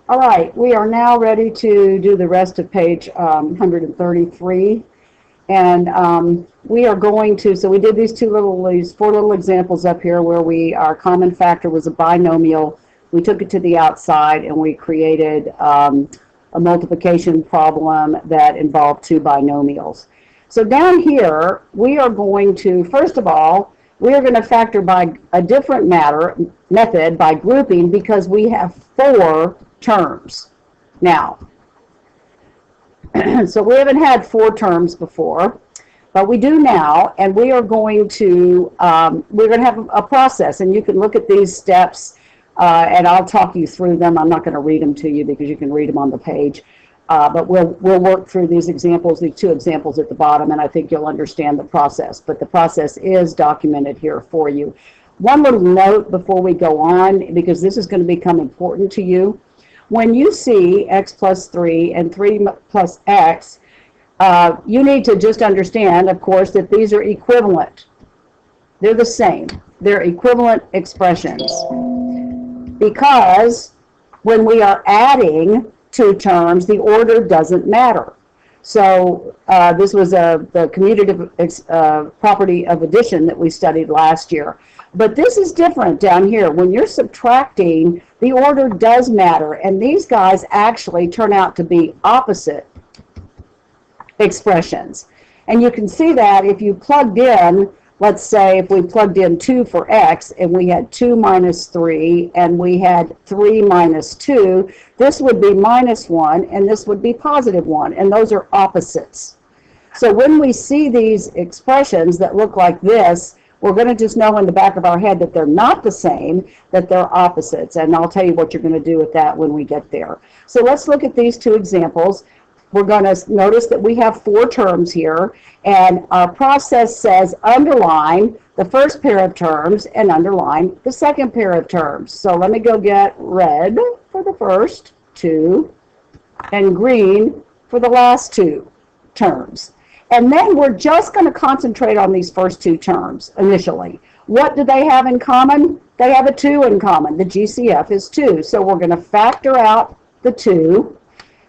All right, we are now ready to do the rest of page 133. And we are going to, so we did these four little examples up here where our common factor was a binomial. We took it to the outside and we created a multiplication problem that involved two binomials. So down here, we are going to, first of all, we are going to factor by a different method by grouping because we have four terms now. So we haven't had four terms before, but we do now, and we are going to, have a process, and you can look at these steps, and I'll talk you through them. I'm not going to read them to you because you can read them on the page, but we'll work through these examples, these two examples at the bottom, and I think you'll understand the process, but the process is documented here for you. One little note before we go on, because this is going to become important to you. When you see x plus 3 and 3 plus x, you need to just understand, of course, that these are equivalent. They're the same. They're equivalent expressions. Because when we are adding two terms, the order doesn't matter. So this was the commutative property of addition that we studied last year. But this is different down here. When you're subtracting, the order does matter. And these guys actually turn out to be opposite expressions. And you can see that if you plugged in, let's say if we plugged in 2 for x and we had 2 minus 3 and we had 3 minus 2, this would be minus 1 and this would be positive 1. And those are opposites. So when we see these expressions that look like this, we're going to just know in the back of our head that they're not the same, that they're opposites. And I'll tell you what you're going to do with that when we get there. So let's look at these two examples. We're going to notice that we have four terms here, and our process says underline the first pair of terms and underline the second pair of terms. So let me go get red for the first two and green for the last two terms. And then we're just going to concentrate on these first two terms initially. What do they have in common? They have a 2 in common. The GCF is 2. So we're going to factor out the 2.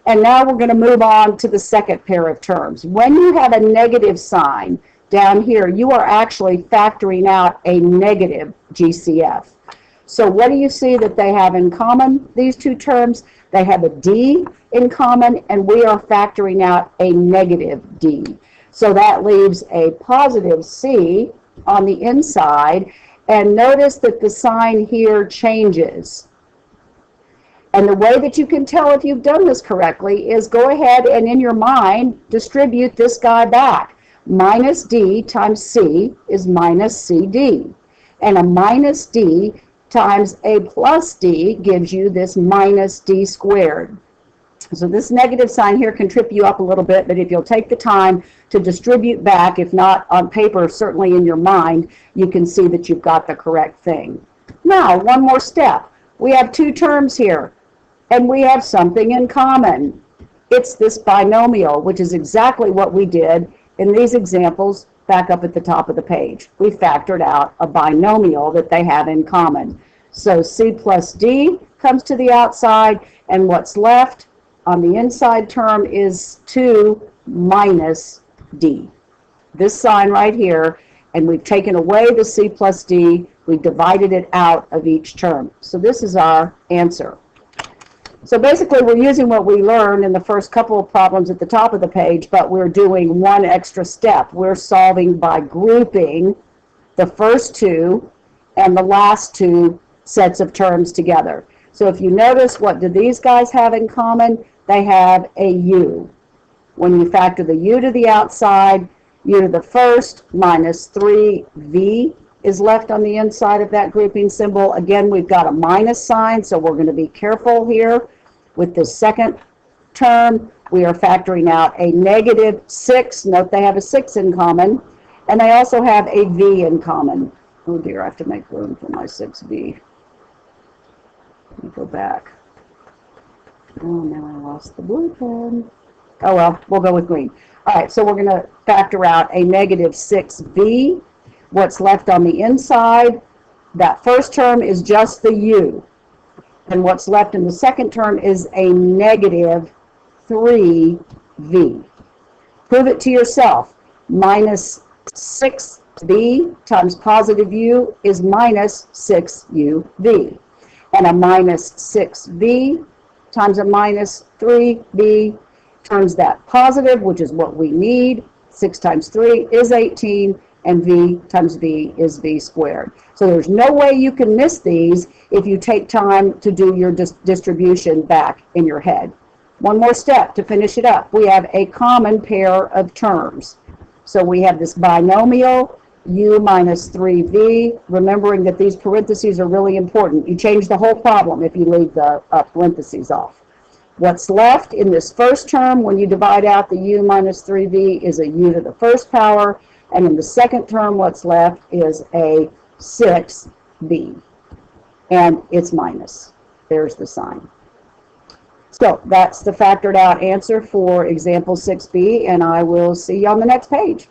And now we're going to move on to the second pair of terms. When you have a negative sign down here, you are actually factoring out a negative GCF. So what do you see that they have in common, these two terms? They have a D in common, and we are factoring out a negative D. So that leaves a positive C on the inside. And notice that the sign here changes. And the way that you can tell if you've done this correctly is go ahead and in your mind distribute this guy back. Minus D times C is minus CD. And a minus D times a plus D gives you this minus D squared. So this negative sign here can trip you up a little bit, but if you'll take the time to distribute back, if not on paper, certainly in your mind, you can see that you've got the correct thing. Now, one more step. We have two terms here, and we have something in common. It's this binomial, which is exactly what we did in these examples back up at the top of the page. We factored out a binomial that they have in common. So C plus D comes to the outside, and what's left on the inside term is 2 minus D. This sign right here, and we've taken away the C plus D, we've divided it out of each term. So this is our answer. So basically we're using what we learned in the first couple of problems at the top of the page, but we're doing one extra step. We're solving by grouping the first two and the last two sets of terms together. So if you notice, what do these guys have in common? They have a U. When you factor the U to the outside, U to the first minus 3V is left on the inside of that grouping symbol. Again, we've got a minus sign, so we're going to be careful here. With the second term, we are factoring out a negative 6. Note they have a 6 in common. And they also have a V in common. Oh dear, I have to make room for my 6V. Let me go back. Oh, now I lost the blue pen. Oh well, we'll go with green. All right, so we're going to factor out a negative 6V. What's left on the inside, that first term is just the U. And what's left in the second term is a negative 3v. Prove it to yourself. Minus 6b times positive u is minus 6uv. And a minus 6b times a minus 3b turns that positive, which is what we need. 6 times 3 is 18, and v times v is v squared. So there's no way you can miss these if you take time to do your distribution back in your head. One more step to finish it up. We have a common pair of terms. So we have this binomial, u minus 3v, remembering that these parentheses are really important. You change the whole problem if you leave the parentheses off. What's left in this first term when you divide out the u minus 3v is a u to the first power, and in the second term what's left is a 6b, and it's minus. There's the sign. So that's the factored out answer for example 6b, and I will see you on the next page.